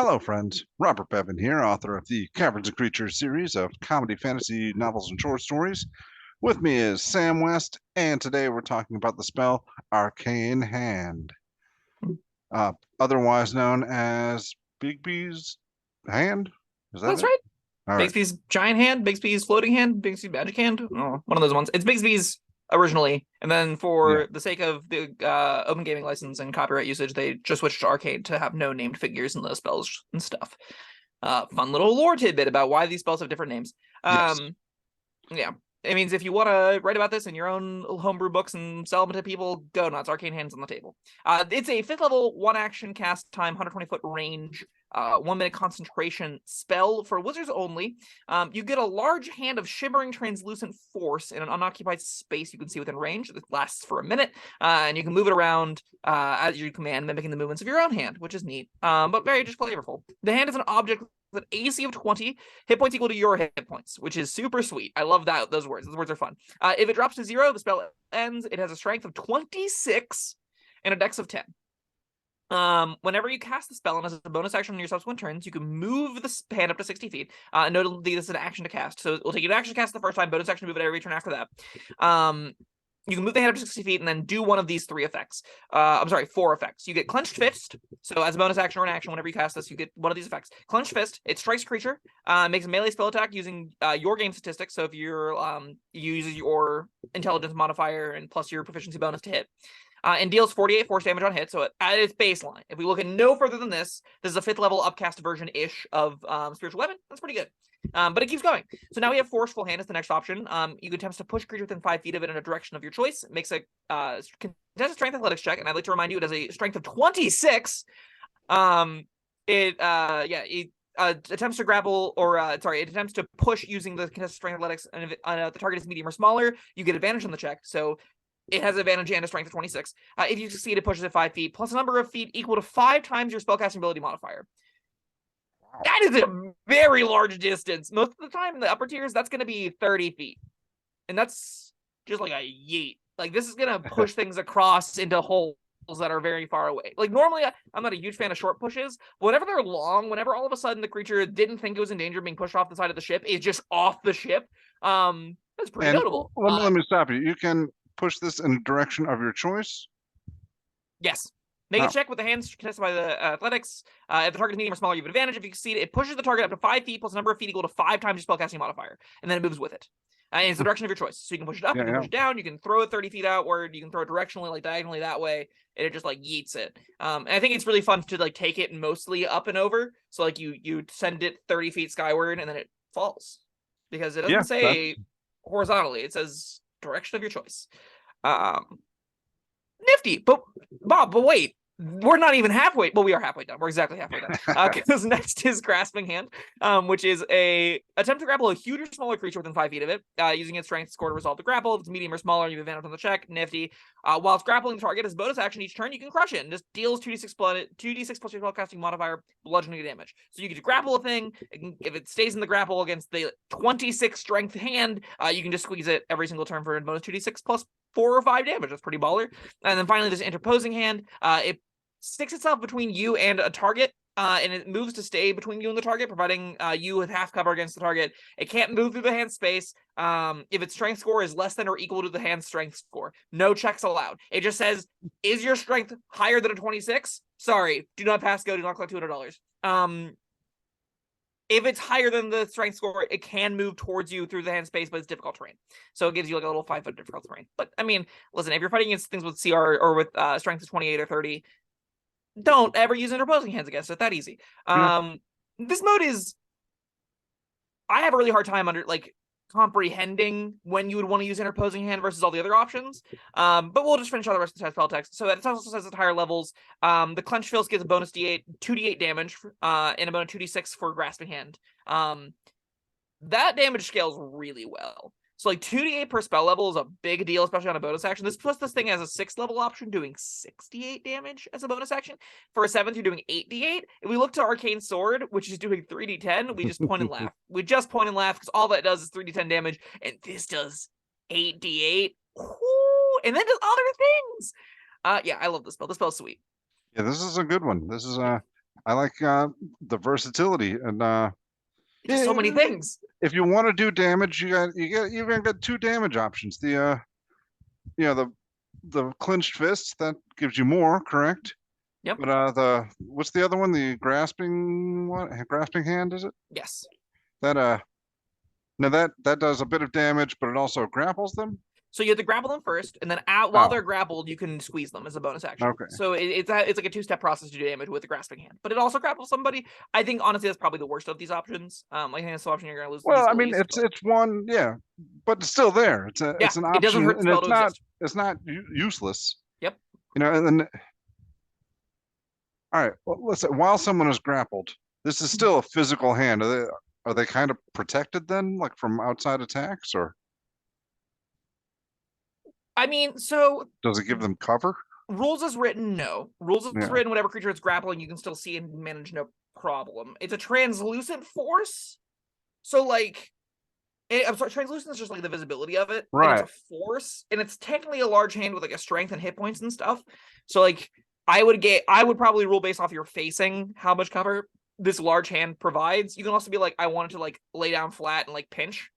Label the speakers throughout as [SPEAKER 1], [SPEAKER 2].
[SPEAKER 1] Hello, friends. Robert Bevan here, author of the Caverns Creatures series of comedy, fantasy novels, and short stories. With me is Sam West, and today we're talking about the spell Arcane Hand, otherwise known as Bigby's Hand. Is that
[SPEAKER 2] That's
[SPEAKER 1] it?
[SPEAKER 2] right.
[SPEAKER 1] All right.
[SPEAKER 2] Bixby's giant hand, Bixby's floating hand, Bixby's magic hand. Oh, one of those ones. It's Bixby's originally, and then
[SPEAKER 1] Yeah.
[SPEAKER 2] for the sake of the open gaming license and copyright usage, they just switched to Arcade to have no named figures in the spells and stuff. Fun little lore tidbit about why these spells have different names.
[SPEAKER 1] Yes.
[SPEAKER 2] Yeah. It means if you want to write about this in your own homebrew books and sell them to people, go nuts. Arcane Hand's on the table. It's a 5th level, 1 action cast time, 120-foot range, 1 minute concentration spell for wizards only. You get a large hand of shimmering translucent force in an unoccupied space you can see within range. It lasts for a minute, and you can move it around at your command, mimicking the movements of your own hand, which is neat, but very just flavorful. The hand is an object with an AC of 20, hit points equal to your hit points, which is super sweet. I love that. Those words are fun. If it drops to 0, the spell ends. It has a strength of 26 and a dex of 10. Whenever you cast the spell and as a bonus action on your subsequent turns, you can move the hand up to 60 feet. Notably, this is an action to cast, so it will take you an action to cast the first time, bonus action to move it every turn after that. You can move the hand up to 60 feet and then do one of these 4 effects. You get Clenched Fist. So as a bonus action or an action, whenever you cast this, you get one of these effects. Clenched Fist, it strikes a creature, makes a melee spell attack using your game statistics. So if you're you use your intelligence modifier and plus your proficiency bonus to hit. And deals 48 force damage on hit, so at its baseline. If we look at no further than this is a 5th level upcast version-ish of Spiritual Weapon. That's pretty good. But it keeps going. So now we have Forceful Hand as the next option. You can attempt to push creature within 5 feet of it in a direction of your choice. It makes a contested strength athletics check, and I'd like to remind you it has a strength of 26. It attempts to grapple, or it attempts to push using the contested strength athletics, and if the target is medium or smaller, you get advantage on the check. So it has advantage and a strength of 26. If you succeed, it pushes it 5 feet, plus a number of feet equal to 5 times your spellcasting ability modifier.
[SPEAKER 1] Wow.
[SPEAKER 2] That is a very large distance. Most of the time in the upper tiers, that's going to be 30 feet. And that's just like a yeet. Like, this is going to push things across into holes that are very far away. Like, normally, I'm not a huge fan of short pushes, but whenever they're long, whenever all of a sudden the creature didn't think it was in danger of being pushed off the side of the ship, is just off the ship, that's pretty notable.
[SPEAKER 1] Let me stop you. You can push this in a direction of your choice.
[SPEAKER 2] Yes. Make a check with the hands contested by the athletics. If the target is medium or smaller, you have an advantage. If you succeed, it pushes the target up to 5 feet plus a number of feet equal to 5 times your spellcasting modifier, and then it moves with it. And it's the direction of your choice. So you can push it up, you can push it down, you can throw it 30 feet outward, you can throw it directionally, like diagonally that way, and it just like yeets it. And I think it's really fun to like take it mostly up and over. So like you send it 30 feet skyward and then it falls. Because it doesn't say horizontally, it says direction of your choice. Nifty, but Bob, but wait, we're not even halfway. Well, we are halfway done. We're exactly halfway done. Because next is Grasping Hand, which is a attempt to grapple a huge or smaller creature within 5 feet of it, using its strength score to resolve the grapple. If it's medium or smaller, you have advantage on the check. Nifty. While it's grappling the target as bonus action each turn, you can crush it and just deals 2d6 plus your spellcasting modifier bludgeoning damage. So you get to grapple a thing. If it stays in the grapple against the 26 strength hand, you can just squeeze it every single turn for a bonus 2d6 plus 4 or 5 damage. That's pretty baller. And then finally, there's Interposing Hand. It sticks itself between you and a target, and it moves to stay between you and the target, providing you with half cover against the target. It can't move through the hand space if its strength score is less than or equal to the hand's strength score. No checks allowed. It just says, is your strength higher than a 26? Sorry, do not pass go, do not collect $200. If it's higher than the strength score, it can move towards you through the hand space, but it's difficult terrain. So it gives you like a little 5-foot difficult terrain. But I mean, listen, if you're fighting against things with CR or with strength of 28 or 30, don't ever use Interposing Hands against it. That easy. This mode is, I have a really hard time comprehending when you would want to use Interposing Hand versus all the other options. But we'll just finish all the rest of the spell text. So it also says at higher levels, the Clenched Fist gives a bonus 2d8 damage, and a bonus 2d6 for Grasping Hand. That damage scales really well. So like 2d8 per spell level is a big deal, especially on a bonus action. This thing has a 6th level option doing 68 damage as a bonus action. For a 7th, you're doing 8d8. If we look to Arcane Sword, which is doing 3d10, we just point and laugh. We just point and laugh because all that does is 3d10 damage, and this does 8d8. Ooh, and then does other things. Yeah, I love this spell. This spell's sweet.
[SPEAKER 1] Yeah, this is a good one. This is I like the versatility, and
[SPEAKER 2] Just so many things.
[SPEAKER 1] if you want to do damage, you even got two damage options. You know, the clenched fist that gives you more, correct?
[SPEAKER 2] Yep.
[SPEAKER 1] But what's the other one? The grasping hand, is it?
[SPEAKER 2] Yes.
[SPEAKER 1] That now that does a bit of damage, but it also grapples them.
[SPEAKER 2] So you have to grapple them first, and then while
[SPEAKER 1] Oh,
[SPEAKER 2] they're grappled, you can squeeze them as a bonus action.
[SPEAKER 1] okay.
[SPEAKER 2] So it's like a two-step process to do damage with the grasping hand. But it also grapples somebody. I think honestly that's probably the worst of these options. I think that's the option you're gonna lose
[SPEAKER 1] Well,
[SPEAKER 2] the
[SPEAKER 1] I mean,
[SPEAKER 2] least.
[SPEAKER 1] it's one, yeah, but it's still there. It's an
[SPEAKER 2] it doesn't
[SPEAKER 1] option,
[SPEAKER 2] hurt the
[SPEAKER 1] and
[SPEAKER 2] spell to exist.
[SPEAKER 1] it's not useless.
[SPEAKER 2] Yep.
[SPEAKER 1] You know, and then all right. Well, listen, while someone is grappled, this is still a physical hand. Are they kind of protected then, like from outside attacks, or
[SPEAKER 2] I mean, so
[SPEAKER 1] does it give them cover?
[SPEAKER 2] rules as written, no. Rules as
[SPEAKER 1] Yeah.
[SPEAKER 2] written, whatever creature it's grappling, you can still see and manage no problem. It's a translucent force. So like I'm sorry, translucent is just like the visibility of it.
[SPEAKER 1] Right.
[SPEAKER 2] And it's a force, and it's technically a large hand with like a strength and hit points and stuff. So like I would probably rule based off your facing how much cover this large hand provides. You can also be like, I wanted to like lay down flat and like pinch.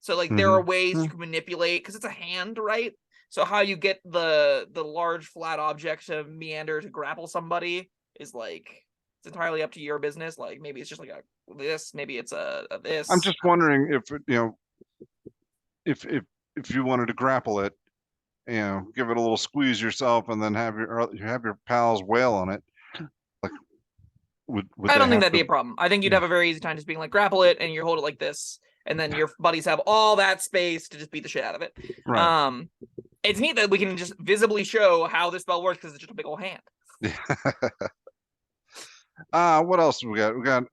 [SPEAKER 2] So like there are ways you can manipulate because it's a hand, right? So how you get the large flat object to meander to grapple somebody is like it's entirely up to your business. Like maybe it's just like a this, maybe it's a this.
[SPEAKER 1] I'm just wondering if if you wanted to grapple it, give it a little squeeze yourself, and then have your pals wail on it. Like, would
[SPEAKER 2] I don't
[SPEAKER 1] they
[SPEAKER 2] think
[SPEAKER 1] have
[SPEAKER 2] that'd be
[SPEAKER 1] to?
[SPEAKER 2] a problem. I think you'd have a very easy time just being like grapple it, and you hold it like this, and then your buddies have all that space to just beat the shit out of it.
[SPEAKER 1] Right.
[SPEAKER 2] It's neat that we can just visibly show how this spell works because it's just a big old hand.
[SPEAKER 1] What else we got? We got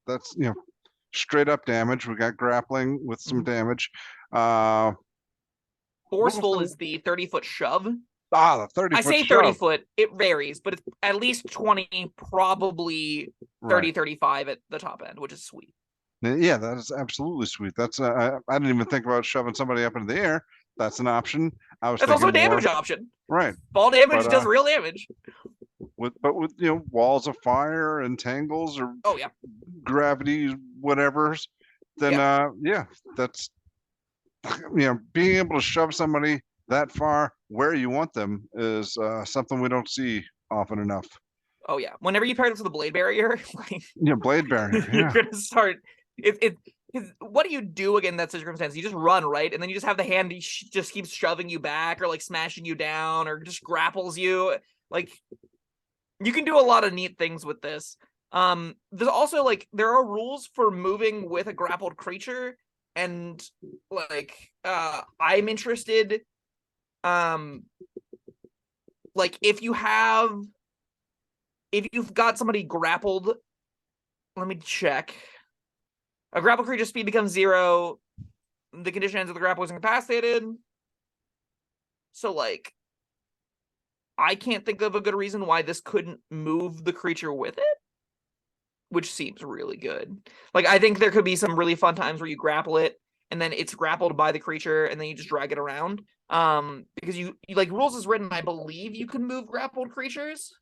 [SPEAKER 1] that's straight up damage. We got grappling with some damage.
[SPEAKER 2] Forceful is the 30-foot shove.
[SPEAKER 1] The 30-foot
[SPEAKER 2] I say 30 foot. It varies, but it's at least 20, probably 30, 35 at the top end, which is sweet.
[SPEAKER 1] Yeah, that is absolutely sweet. That's I didn't even think about shoving somebody up into the air. That's an option.
[SPEAKER 2] That's also a damage option.
[SPEAKER 1] Right.
[SPEAKER 2] Ball damage does real damage.
[SPEAKER 1] With walls of fire and tangles or gravity whatever's, then that's being able to shove somebody that far where you want them is something we don't see often enough.
[SPEAKER 2] Oh yeah. Whenever you pair this with a blade barrier, like
[SPEAKER 1] blade barrier.
[SPEAKER 2] You're gonna start what do you do again in that circumstance? You just run, right? And then you just have the hand just keeps shoving you back or like smashing you down or just grapples you. Like you can do a lot of neat things with this. There's also like there are rules for moving with a grappled creature, and like I'm interested. Like if you've got somebody grappled, let me check. A grapple creature speed becomes 0. The condition ends with the grapple is incapacitated. So, like, I can't think of a good reason why this couldn't move the creature with it, which seems really good. Like, I think there could be some really fun times where you grapple it, and then it's grappled by the creature, and then you just drag it around. Because you like rules is written, I believe you can move grappled creatures.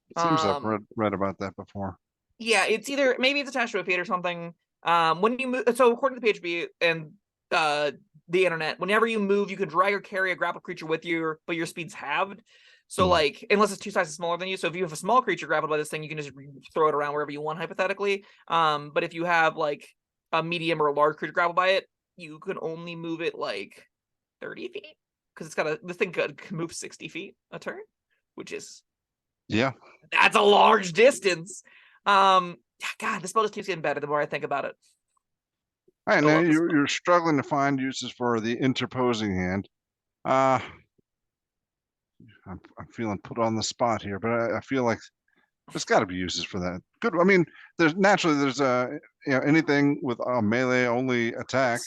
[SPEAKER 1] It seems I've read about that before.
[SPEAKER 2] Yeah, it's either maybe it's attached to a feat or something. When you move, so according to the PHP and the internet, whenever you move, you can drag or carry a grappled creature with you, but your speed's halved. So like, unless it's 2 sizes smaller than you. So if you have a small creature grappled by this thing, you can just throw it around wherever you want, hypothetically. But if you have like a medium or a large creature grappled by it, you can only move it like 30 feet because this thing could move 60 feet a turn, which is that's a large distance. God, this spell just keeps getting better the more I think about it.
[SPEAKER 1] All right, now you're struggling to find uses for the interposing hand. I'm feeling put on the spot here, but I feel like there's got to be uses for that. Good. I mean, there's anything with a melee only attack,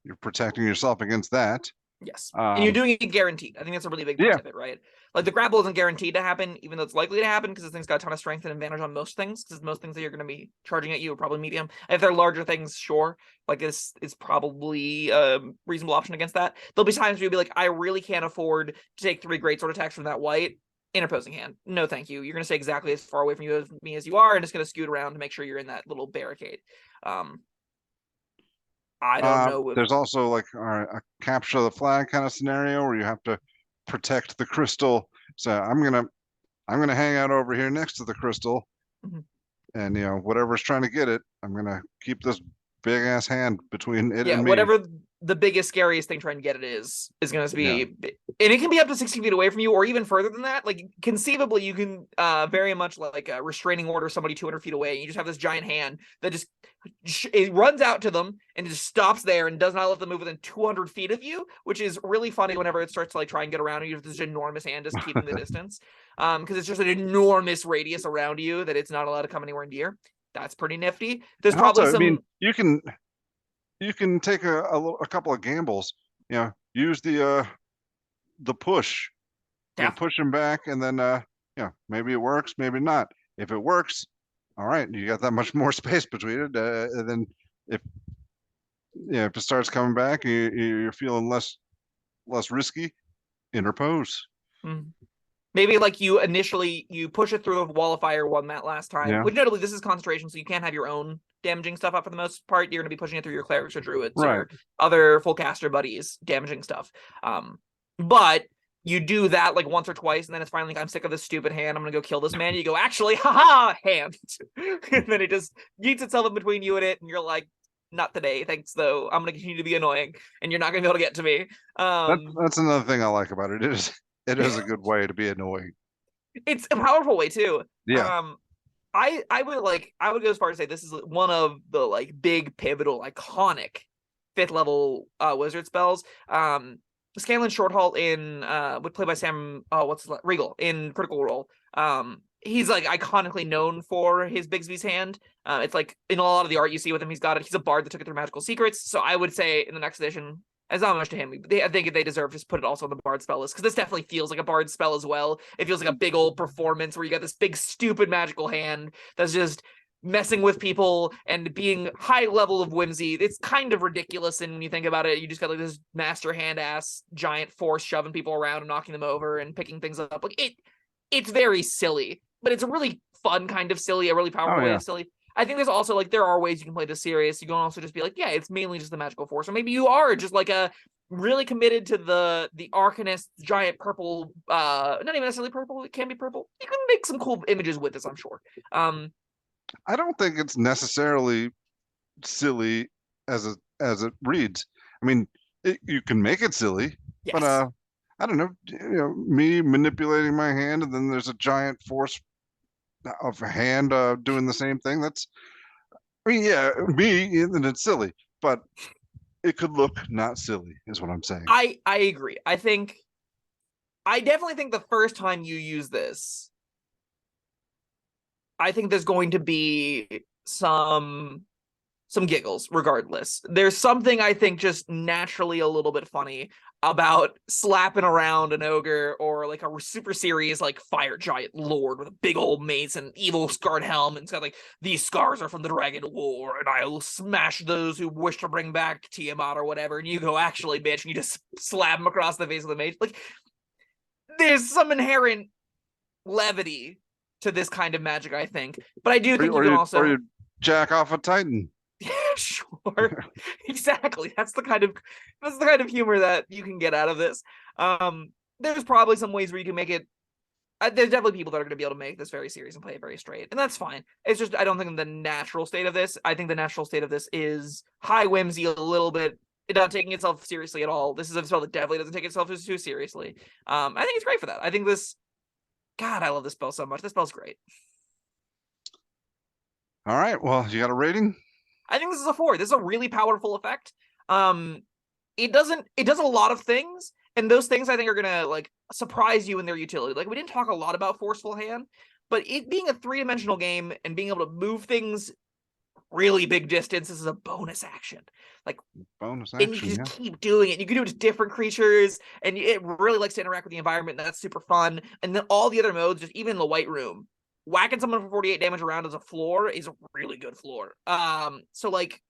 [SPEAKER 1] you're protecting yourself against that.
[SPEAKER 2] Yes, and you're doing it guaranteed. I think that's a really big part of it, right? Like the grapple isn't guaranteed to happen, even though it's likely to happen because this thing's got a ton of strength and advantage on most things. Because most things that you're going to be charging at you are probably medium. If they're larger things, sure, like this is probably a reasonable option against that. There'll be times where you'll be like, I really can't afford to take 3 greatsword attacks from that white. Interposing Hand. No, thank you. You're going to stay exactly as far away from me as you are, and just going to scoot around to make sure you're in that little barricade. I don't know if...
[SPEAKER 1] There's also like a capture the flag kind of scenario where you have to protect the crystal. So I'm gonna hang out over here next to the crystal, and whatever's trying to get it, I'm gonna keep this big ass hand between it and me.
[SPEAKER 2] Whatever the biggest, scariest thing trying to get it is going to be, and it can be up to 60 feet away from you, or even further than that. Like conceivably, you can very much like a restraining order somebody 200 feet away, and you just have this giant hand that just it runs out to them and just stops there and does not let them move within 200 feet of you, which is really funny whenever it starts to like try and get around you. You have this enormous hand just keeping the distance, because it's just an enormous radius around you that it's not allowed to come anywhere near. That's pretty nifty. There's probably some...
[SPEAKER 1] I mean, you can take a couple of gambles. Use the push. Push him back, and then maybe it works, maybe not. If it works, all right, you got that much more space between it. And then if it starts coming back, you're feeling less risky. Interpose.
[SPEAKER 2] Mm-hmm. Maybe like you push it through the wall of fire one that last time, which notably this is concentration, so you can't have your own damaging stuff up for the most part. You're going to be pushing it through your clerics or druids or other full caster buddies damaging stuff. But you do that like once or twice, and then it's finally like, I'm sick of this stupid hand, I'm going to go kill this man. You go, actually, haha, hand. And then it just yeets itself in between you and it, and you're like, not today, thanks though. I'm going to continue to be annoying, and you're not going to be able to get to me.
[SPEAKER 1] That's another thing I like about it. It is a good way to be annoying.
[SPEAKER 2] It's a powerful way too.
[SPEAKER 1] Yeah.
[SPEAKER 2] I would go as far as say this is one of the like big pivotal iconic 5th level wizard spells. Scanlan Shorthalt in would play by Sam Regal in Critical Role. He's like iconically known for his Bigsby's hand. It's like in a lot of the art you see with him, he's got it. He's a bard that took it through Magical Secrets. So I would say in the next edition, as homage to him, I think they deserve to put it also on the bard spell list, because this definitely feels like a bard spell as well. It feels like a big old performance where you got this big stupid magical hand that's just messing with people and being high level of whimsy. It's kind of ridiculous, and when you think about it, you just got like this master hand ass giant force shoving people around and knocking them over and picking things up. Like it's very silly, but it's a really fun kind of silly, a really powerful way of silly. I think there's also like there are ways you can play this serious. You can also just be like, yeah, it's mainly just the magical force, or maybe you are just like a really committed to the Arcanist giant purple, not even necessarily purple. It can be purple. You can make some cool images with this, I'm sure.
[SPEAKER 1] I don't think it's necessarily silly as it reads. I mean, you can make it silly, but I don't know. Me manipulating my hand, and then there's a giant force of a hand doing the same thing. And it's silly, but it could look not silly, is what I'm saying.
[SPEAKER 2] I agree. I definitely think the first time you use this, I think there's going to be some giggles regardless. There's something I think just naturally a little bit funny about slapping around an ogre or like a super serious like fire giant lord with a big old mace and evil scarred helm, and it's got like, these scars are from the Dragon War and I'll smash those who wish to bring back Tiamat or whatever, and you go, actually bitch, and you just slap him across the face of the mage. Like there's some inherent levity to this kind of magic, I think, but I do think you can
[SPEAKER 1] jack off a Titan.
[SPEAKER 2] Yeah, sure. Exactly. That's the kind of humor that you can get out of this. There's probably some ways where you can make it. There's definitely people that are going to be able to make this very serious and play it very straight, and that's fine. It's just I don't think the natural state of this. I think the natural state of this is high whimsy, a little bit, not taking itself seriously at all. This is a spell that definitely doesn't take itself too seriously. I think it's great for that. I think this. God, I love this spell so much. This spell's great.
[SPEAKER 1] All right. Well, you got a rating?
[SPEAKER 2] I think this is a 4. This is a really powerful effect. It does a lot of things, and those things I think are gonna like surprise you in their utility. Like we didn't talk a lot about Forceful Hand, but it being a 3-dimensional game and being able to move things really big distances is a bonus action. Like
[SPEAKER 1] bonus action,
[SPEAKER 2] and you just keep doing it. You can do it to different creatures, and it really likes to interact with the environment. And that's super fun. And then all the other modes, just even in the White Room, whacking someone for 48 damage around as a floor is a really good floor. So like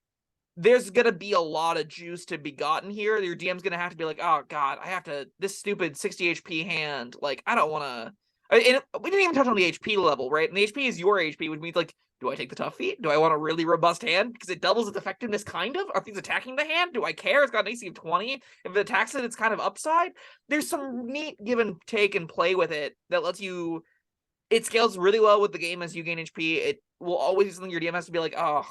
[SPEAKER 2] there's gonna be a lot of juice to be gotten here. Your DM's gonna have to be like, oh god, I have to this stupid 60 HP hand. Like I don't wanna And we didn't even touch on the HP level, right? And the HP is your HP, which means like, do I take the tough feat? Do I want a really robust hand because it doubles its effectiveness? Kind of. Are things attacking the hand? Do I care? It's got an AC of 20. If it attacks it, it's kind of upside. There's some neat give and take and play with it that lets you. It scales really well with the game as you gain HP. It will always be something your DM has to be like, oh,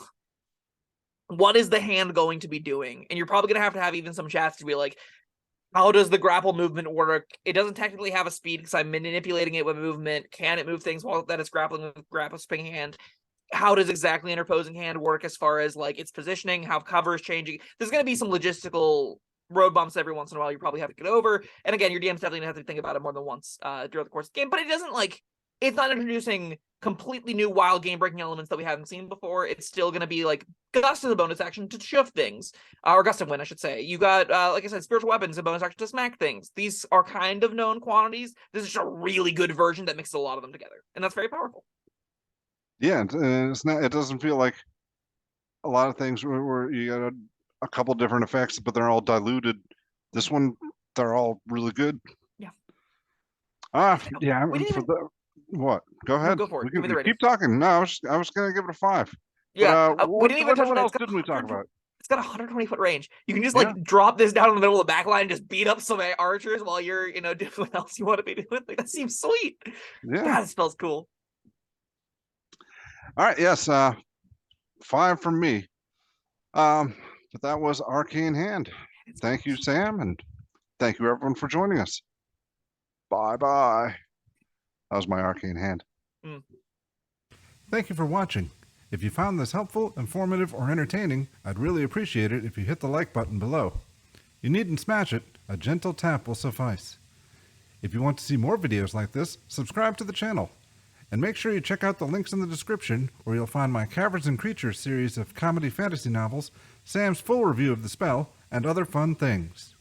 [SPEAKER 2] what is the hand going to be doing? And you're probably going to have even some chats to be like, how does the grapple movement work? It doesn't technically have a speed because I'm manipulating it with movement. Can it move things while that it's grappling with grappling hand? How does exactly interposing hand work as far as like its positioning, how cover is changing? There's going to be some logistical road bumps every once in a while you probably have to get over. And again, your DM's definitely going to have to think about it more than once throughout the course of the game, but it doesn't like, it's not introducing completely new wild game breaking elements that we haven't seen before. It's still going to be like Gust is a bonus action to shift things, or Gust of Wind, I should say. You got, like I said, Spiritual Weapons, a bonus action to smack things. These are kind of known quantities. This is just a really good version that mixes a lot of them together, and that's very powerful.
[SPEAKER 1] Yeah, it's not. It doesn't feel like a lot of things where you got a couple different effects, but they're all diluted. This one, they're all really good.
[SPEAKER 2] Yeah.
[SPEAKER 1] Yeah. For the what? Go ahead.
[SPEAKER 2] No, go for it. Give me the
[SPEAKER 1] Keep
[SPEAKER 2] rating.
[SPEAKER 1] talking. No, I was gonna give it a 5.
[SPEAKER 2] Yeah,
[SPEAKER 1] But,
[SPEAKER 2] we didn't even touch on
[SPEAKER 1] what
[SPEAKER 2] it.
[SPEAKER 1] else didn't we talk about?
[SPEAKER 2] It's got a 120-foot range. You can just
[SPEAKER 1] Yeah.
[SPEAKER 2] like drop this down in the middle of the back line and just beat up some archers while you're, doing what else you want to be doing. Like, that seems sweet.
[SPEAKER 1] Yeah.
[SPEAKER 2] God, it smells cool.
[SPEAKER 1] All right. Yes. 5 from me. But that was Arcane Hand. Thank you, Sam, and thank you everyone for joining us. Bye-bye. That was my Arcane Hand. Thank you for watching. If you found this helpful, informative, or entertaining, I'd really appreciate it if you hit the like button below. You needn't smash it, a gentle tap will suffice. If you want to see more videos like this, subscribe to the channel. And make sure you check out the links in the description where you'll find my Caverns and Creatures series of comedy fantasy novels, Sam's full review of the spell, and other fun things.